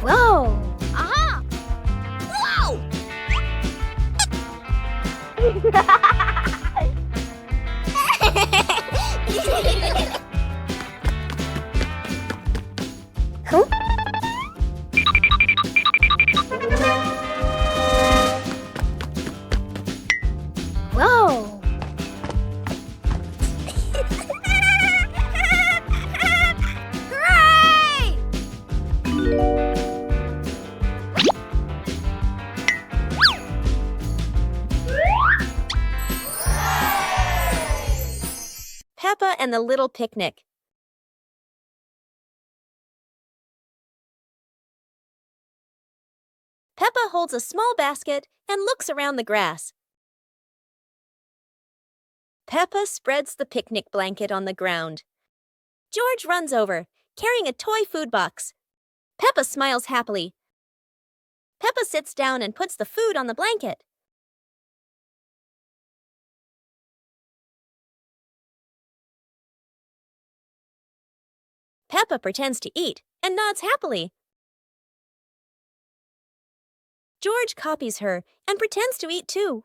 Whoa! Aha! Whoa! Huh? Whoa! Hooray! Peppa and the Little Picnic. Peppa holds a small basket and looks around the grass. Peppa spreads the picnic blanket on the ground. George runs over, carrying a toy food box. Peppa smiles happily. Peppa sits down and puts the food on the blanket. Peppa pretends to eat and nods happily. George copies her and pretends to eat too.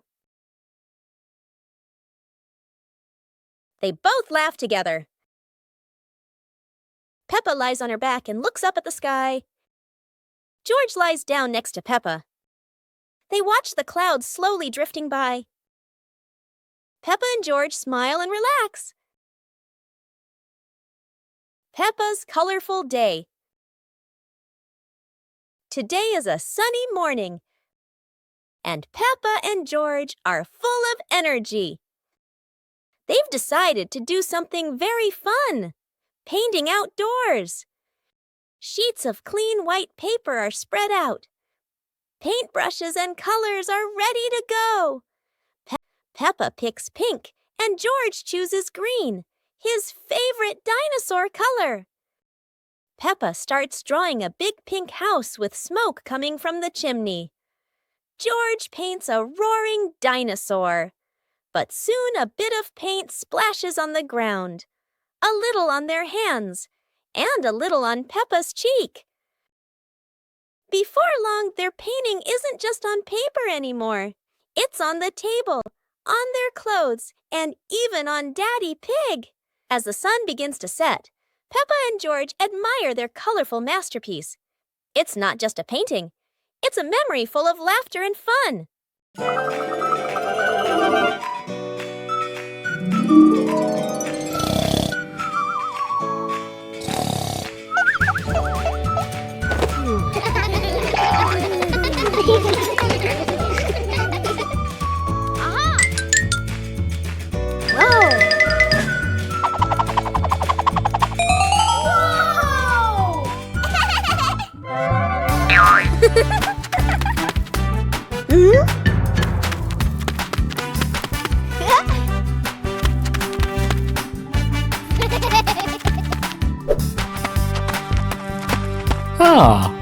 They both laugh together. Peppa lies on her back and looks up at the sky. George lies down next to Peppa. They watch the clouds slowly drifting by. Peppa and George smile and relax. Peppa's colorful day. Today is a sunny morning, and Peppa and George are full of energy. They've decided to do something very fun, painting outdoors. Sheets of clean white paper are spread out. Paintbrushes and colors are ready to go. Peppa picks pink, and George chooses green, his favorite dinosaur color. Peppa starts drawing a big pink house with smoke coming from the chimney. George paints a roaring dinosaur. But soon a bit of paint splashes on the ground, a little on their hands, and a little on Peppa's cheek. Before long, their painting isn't just on paper anymore. It's on the table, on their clothes, and even on Daddy Pig. As the sun begins to set, Peppa and George admire their colorful masterpiece. It's not just a painting. It's a memory full of laughter and fun. Aha! Whoa! Ah.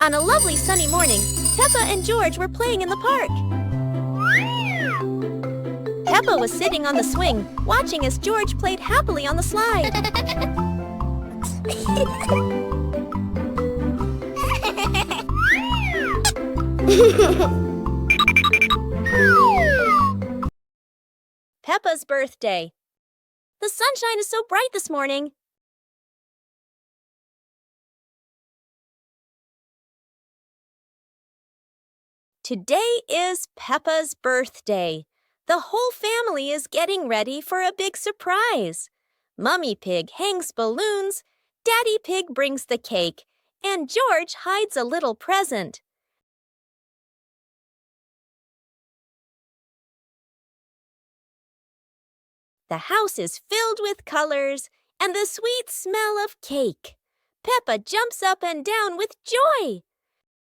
On a lovely sunny morning, Peppa and George were playing in the park. Peppa was sitting on the swing, watching as George played happily on the slide. Peppa's birthday. The sunshine is so bright this morning. Today is Peppa's birthday. The whole family is getting ready for a big surprise. Mummy Pig hangs balloons, Daddy Pig brings the cake, and George hides a little present. The house is filled with colors and the sweet smell of cake. Peppa jumps up and down with joy.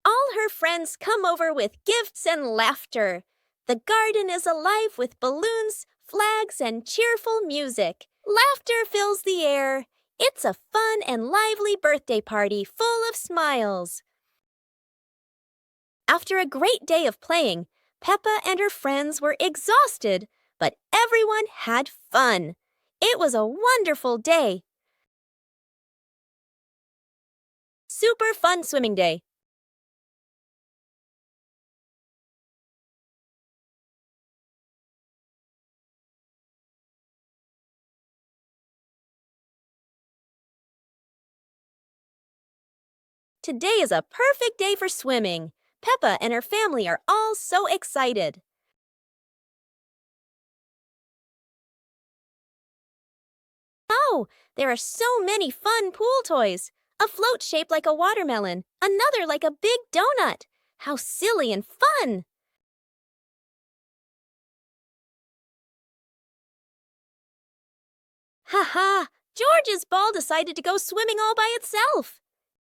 All her friends come over with gifts and laughter. The garden is alive with balloons, flags, and cheerful music. Laughter fills the air. It's a fun and lively birthday party full of smiles. After a great day of playing, Peppa and her friends were exhausted, but everyone had fun. It was a wonderful day. Super fun swimming day. Today is a perfect day for swimming. Peppa and her family are all so excited. Oh, there are so many fun pool toys. A float shaped like a watermelon, another like a big donut. How silly and fun! Ha ha! George's ball decided to go swimming all by itself.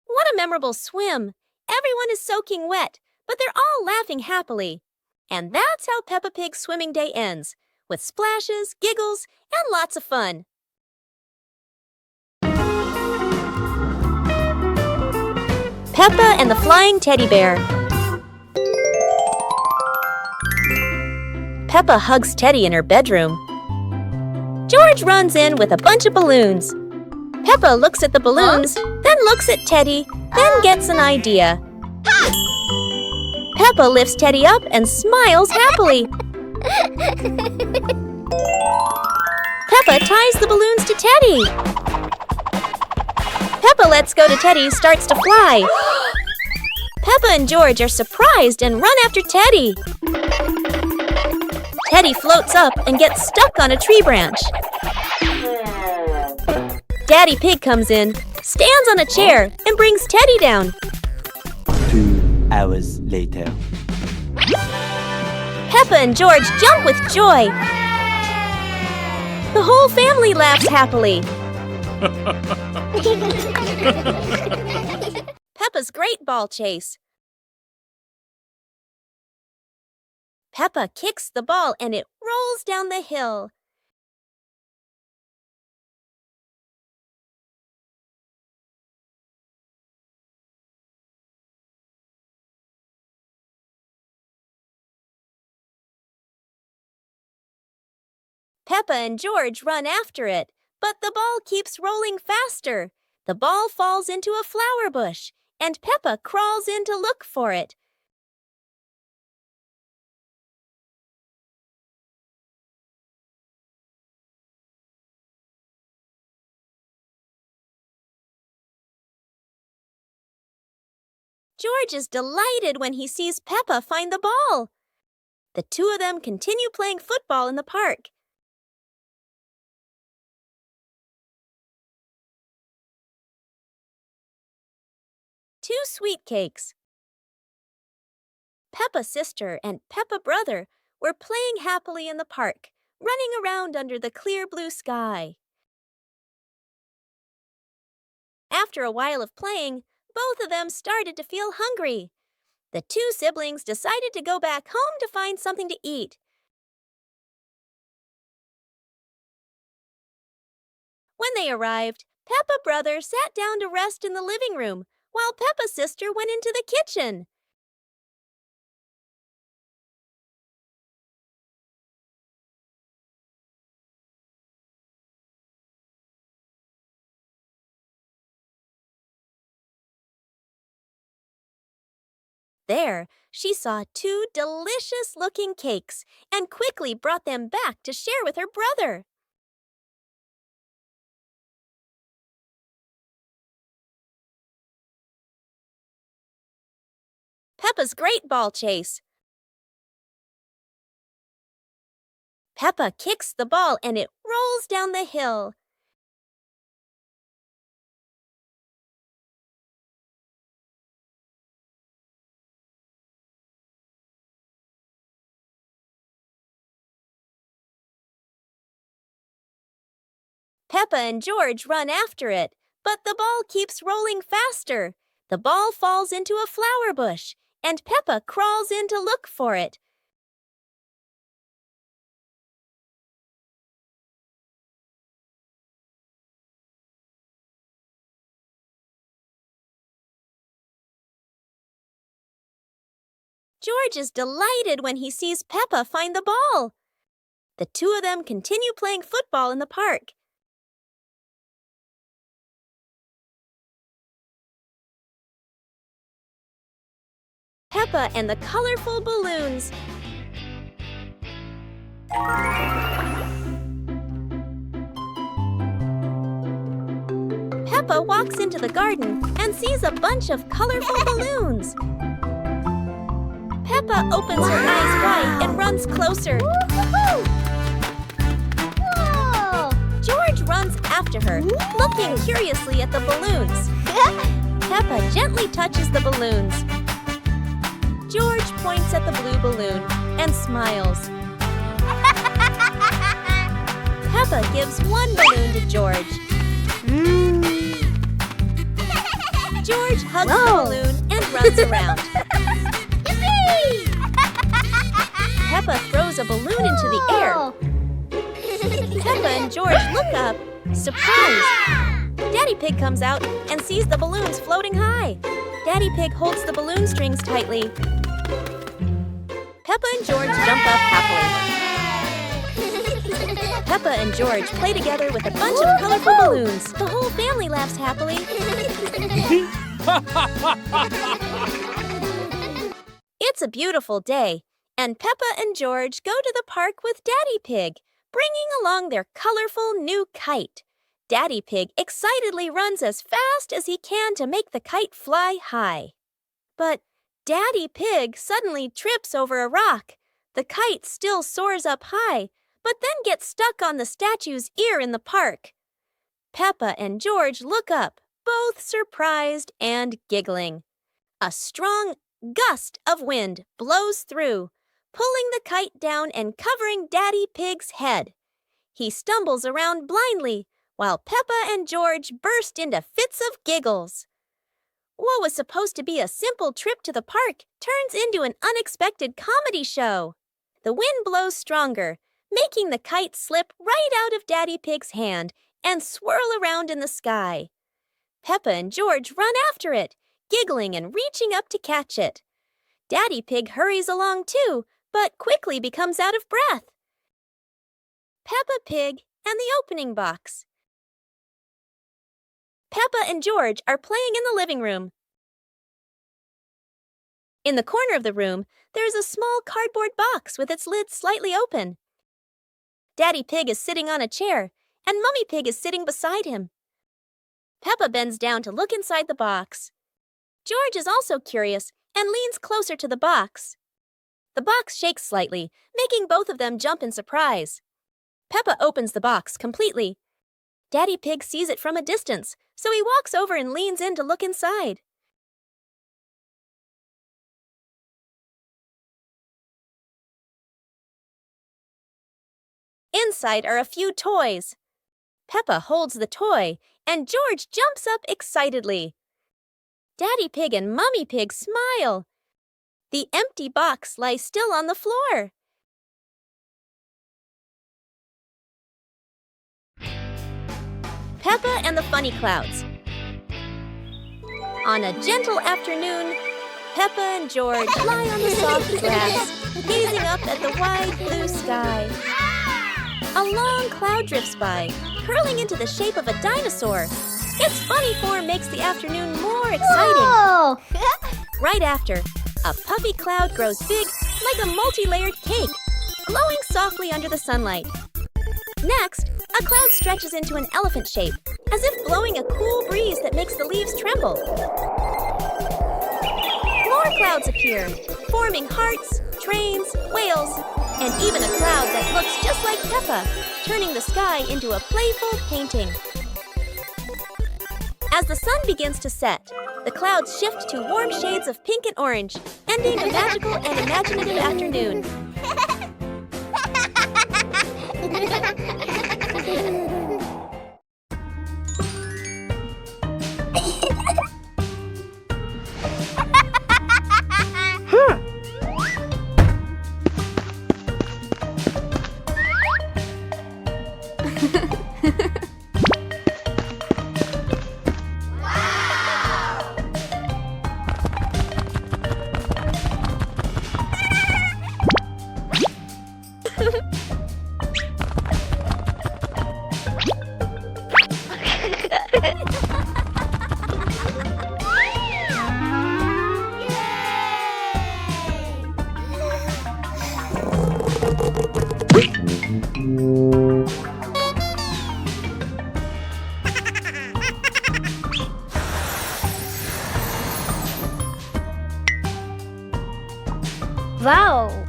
What a memorable swim! Everyone is soaking wet, but they're all laughing happily. And that's how Peppa Pig's swimming day ends, with splashes, giggles, and lots of fun. Peppa and the Flying Teddy Bear. Peppa hugs Teddy in her bedroom. George runs in with a bunch of balloons. Peppa looks at the balloons, then looks at Teddy, then gets an idea. Peppa lifts Teddy up and smiles happily. Peppa ties the balloons to Teddy. Peppa lets go to Teddy, starts to fly. Peppa and George are surprised and run after Teddy. Teddy floats up and gets stuck on a tree branch. Daddy Pig comes in, stands on a chair, and brings Teddy down. 2 hours later. Peppa and George jump with joy. The whole family laughs happily. Peppa's great ball chase. Peppa kicks the ball and it rolls down the hill. Peppa and George run after it, but the ball keeps rolling faster. The ball falls into a flower bush, and Peppa crawls in to look for it. George is delighted when he sees Peppa find the ball. The two of them continue playing football in the park. Two sweet cakes. Peppa's sister and Peppa brother were playing happily in the park, running around under the clear blue sky. After a while of playing, both of them started to feel hungry. The two siblings decided to go back home to find something to eat. When they arrived, Peppa brother sat down to rest in the living room, while Peppa's sister went into the kitchen. There, she saw two delicious-looking cakes and quickly brought them back to share with her brother. Peppa's great ball chase. Peppa kicks the ball and it rolls down the hill. Peppa and George run after it, but the ball keeps rolling faster. The ball falls into a flower bush, and Peppa crawls in to look for it. George is delighted when he sees Peppa find the ball. The two of them continue playing football in the park. Peppa and the colorful balloons. Peppa walks into the garden and sees a bunch of colorful balloons. Peppa opens her eyes wide and runs closer. Whoa! George runs after her, looking curiously at the balloons. Peppa gently touches the balloons. George points at the blue balloon and smiles. Peppa gives one balloon to George. George hugs the balloon and runs around. Peppa throws a balloon into the air. Peppa and George look up, surprised. Daddy Pig comes out and sees the balloons floating high. Daddy Pig holds the balloon strings tightly. Peppa and George jump up happily. Peppa and George play together with a bunch of colorful balloons. The whole family laughs happily. It's a beautiful day, and Peppa and George go to the park with Daddy Pig, bringing along their colorful new kite. Daddy Pig excitedly runs as fast as he can to make the kite fly high. But Daddy Pig suddenly trips over a rock. The kite still soars up high, but then gets stuck on the statue's ear in the park. Peppa and George look up, both surprised and giggling. A strong gust of wind blows through, pulling the kite down and covering Daddy Pig's head. He stumbles around blindly, while Peppa and George burst into fits of giggles. What was supposed to be a simple trip to the park turns into an unexpected comedy show. The wind blows stronger, making the kite slip right out of Daddy Pig's hand and swirl around in the sky. Peppa and George run after it, giggling and reaching up to catch it. Daddy Pig hurries along too, but quickly becomes out of breath. Peppa Pig and the opening box. Peppa and George are playing in the living room. In the corner of the room, there is a small cardboard box with its lid slightly open. Daddy Pig is sitting on a chair, and Mummy Pig is sitting beside him. Peppa bends down to look inside the box. George is also curious and leans closer to the box. The box shakes slightly, making both of them jump in surprise. Peppa opens the box completely. Daddy Pig sees it from a distance, so he walks over and leans in to look inside. Inside are a few toys. Peppa holds the toy, and George jumps up excitedly. Daddy Pig and Mummy Pig smile. The empty box lies still on the floor. Peppa and the Funny Clouds. On a gentle afternoon, Peppa and George lie on the soft grass, gazing up at the wide blue sky. A long cloud drifts by, curling into the shape of a dinosaur. Its funny form makes the afternoon more exciting. Whoa! Right after, a puffy cloud grows big like a multi-layered cake, glowing softly under the sunlight. Next, a cloud stretches into an elephant shape, as if blowing a cool breeze that makes the leaves tremble. More clouds appear, forming hearts, trains, whales, and even a cloud that looks just like Peppa, turning the sky into a playful painting. As the sun begins to set, the clouds shift to warm shades of pink and orange, ending a magical and imaginative afternoon. Wow!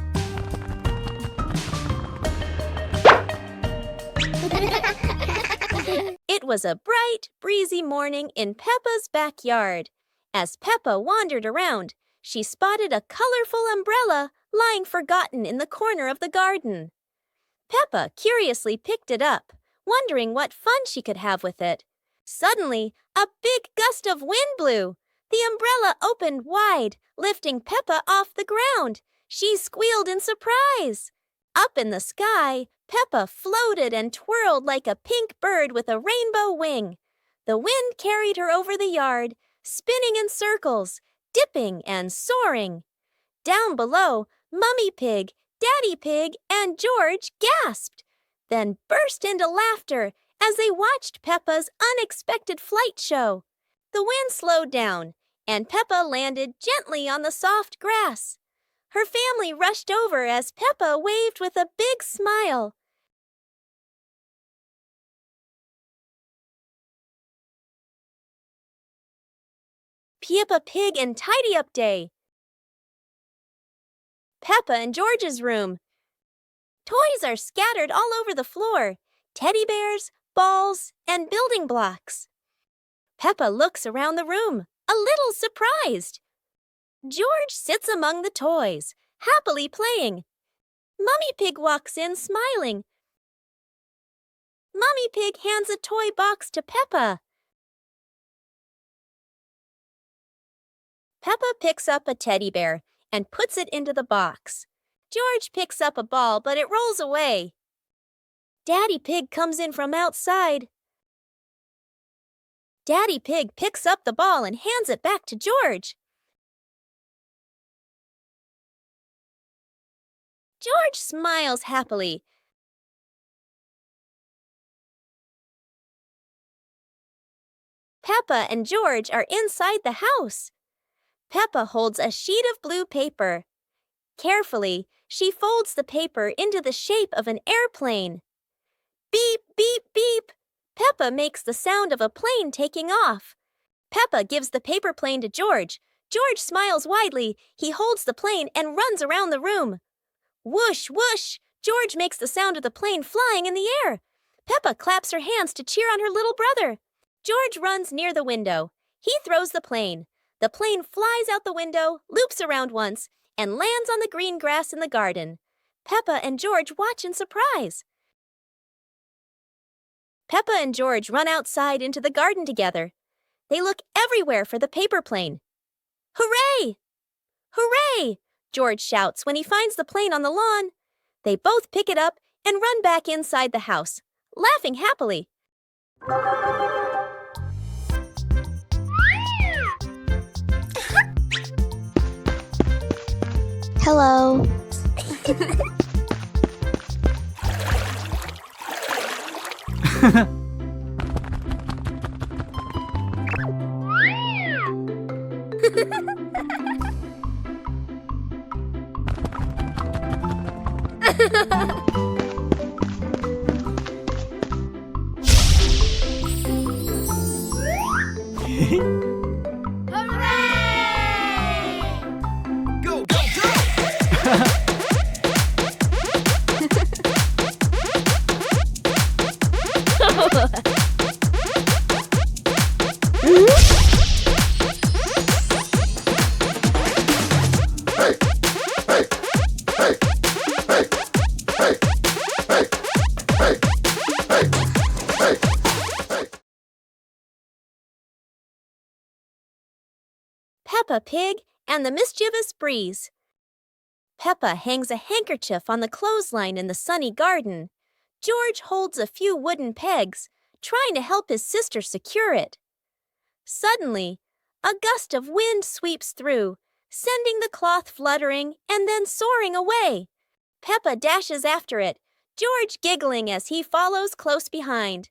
It was a bright, breezy morning in Peppa's backyard. As Peppa wandered around, she spotted a colorful umbrella lying forgotten in the corner of the garden. Peppa curiously picked it up, wondering what fun she could have with it. Suddenly, a big gust of wind blew. The umbrella opened wide, lifting Peppa off the ground. She squealed in surprise. Up in the sky, Peppa floated and twirled like a pink bird with a rainbow wing. The wind carried her over the yard, spinning in circles, dipping and soaring. Down below, Mummy Pig, Daddy Pig, and George gasped, then burst into laughter as they watched Peppa's unexpected flight show. The wind slowed down, and Peppa landed gently on the soft grass. Her family rushed over as Peppa waved with a big smile. Peppa Pig and Tidy Up Day. Peppa and George's room. Toys are scattered all over the floor. Teddy bears, balls, and building blocks. Peppa looks around the room, a little surprised. George sits among the toys, happily playing. Mummy Pig walks in, smiling. Mummy Pig hands a toy box to Peppa. Peppa picks up a teddy bear and puts it into the box. George picks up a ball, but it rolls away. Daddy Pig comes in from outside. Daddy Pig picks up the ball and hands it back to George. George smiles happily. Peppa and George are inside the house. Peppa holds a sheet of blue paper. Carefully, she folds the paper into the shape of an airplane. Beep, beep, beep. Peppa makes the sound of a plane taking off. Peppa gives the paper plane to George. George smiles widely. He holds the plane and runs around the room. Whoosh, whoosh! George makes the sound of the plane flying in the air. Peppa claps her hands to cheer on her little brother. George runs near the window. He throws the plane. The plane flies out the window, loops around once, and lands on the green grass in the garden. Peppa and George watch in surprise. Peppa and George run outside into the garden together. They look everywhere for the paper plane. Hooray! Hooray! George shouts when he finds the plane on the lawn. They both pick it up and run back inside the house, laughing happily. Hello. Go, go, go! Peppa Pig and the Mischievous Breeze. Peppa hangs a handkerchief on the clothesline in the sunny garden. George holds a few wooden pegs, trying to help his sister secure it. Suddenly, a gust of wind sweeps through, sending the cloth fluttering and then soaring away. Peppa dashes after it, George giggling as he follows close behind.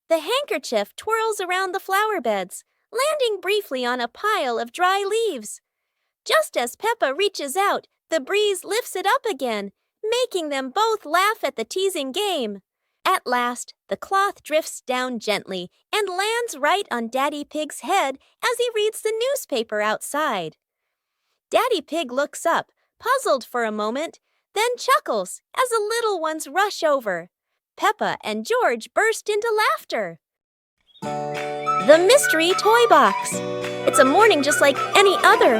The handkerchief twirls around the flower beds, landing briefly on a pile of dry leaves. Just as Peppa reaches out, the breeze lifts it up again, making them both laugh at the teasing game. At last, the cloth drifts down gently and lands right on Daddy Pig's head as he reads the newspaper outside. Daddy Pig looks up, puzzled for a moment, then chuckles as the little ones rush over. Peppa and George burst into laughter. The Mystery Toy Box. It's a morning just like any other.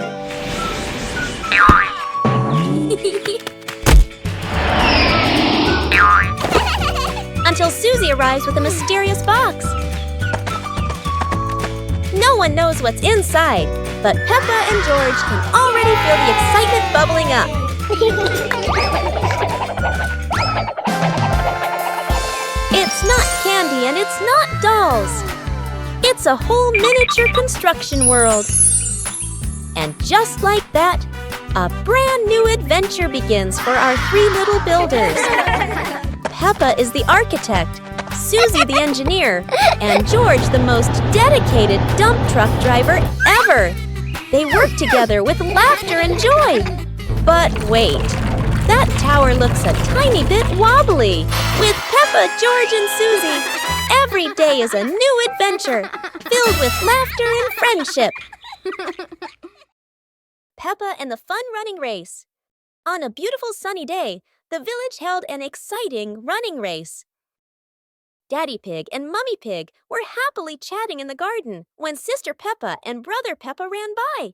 Until Susie arrives with a mysterious box. No one knows what's inside, but Peppa and George can already feel the excitement bubbling up. It's not candy and it's not dolls. It's a whole miniature construction world. And just like that, a brand new adventure begins for our three little builders. Peppa is the architect, Susie the engineer, and George the most dedicated dump truck driver ever. They work together with laughter and joy. But wait, that tower looks a tiny bit wobbly. With Peppa, George, and Susie, every day is a new adventure, filled with laughter and friendship. Peppa and the Fun Running Race. On a beautiful sunny day, the village held an exciting running race. Daddy Pig and Mummy Pig were happily chatting in the garden when Sister Peppa and Brother Peppa ran by.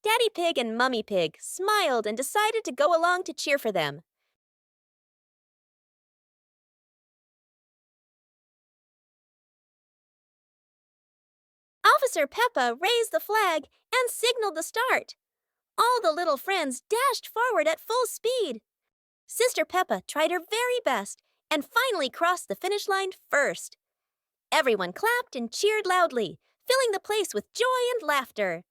Daddy Pig and Mummy Pig smiled and decided to go along to cheer for them. Officer Peppa raised the flag and signaled the start. All the little friends dashed forward at full speed. Sister Peppa tried her very best and finally crossed the finish line first. Everyone clapped and cheered loudly, filling the place with joy and laughter.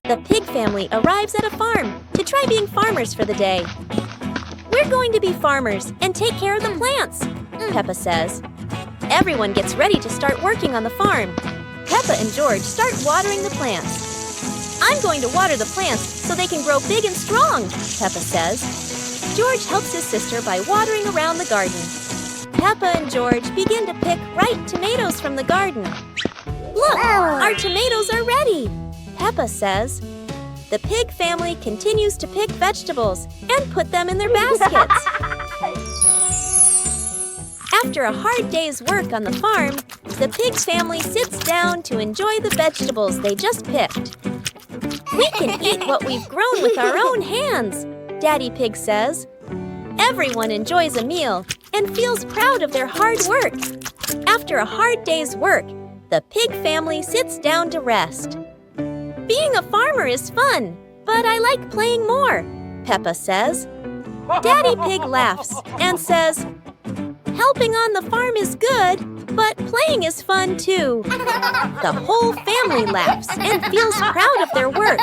The pig family arrives at a farm to try being farmers for the day. We're going to be farmers and take care of the plants, Peppa says. Everyone gets ready to start working on the farm. Peppa and George start watering the plants. I'm going to water the plants so they can grow big and strong, Peppa says. George helps his sister by watering around the garden. Peppa and George begin to pick ripe tomatoes from the garden. Look, our tomatoes are ready, Peppa says. The pig family continues to pick vegetables and put them in their baskets. After a hard day's work on the farm, the pig family sits down to enjoy the vegetables they just picked. We can eat what we've grown with our own hands, Daddy Pig says. Everyone enjoys a meal and feels proud of their hard work. After a hard day's work, The pig family sits down to rest. Being a farmer is fun, but I like playing more, Peppa says. Daddy Pig laughs and says, helping on the farm is good, but playing is fun too. The whole family laughs and feels proud of their work.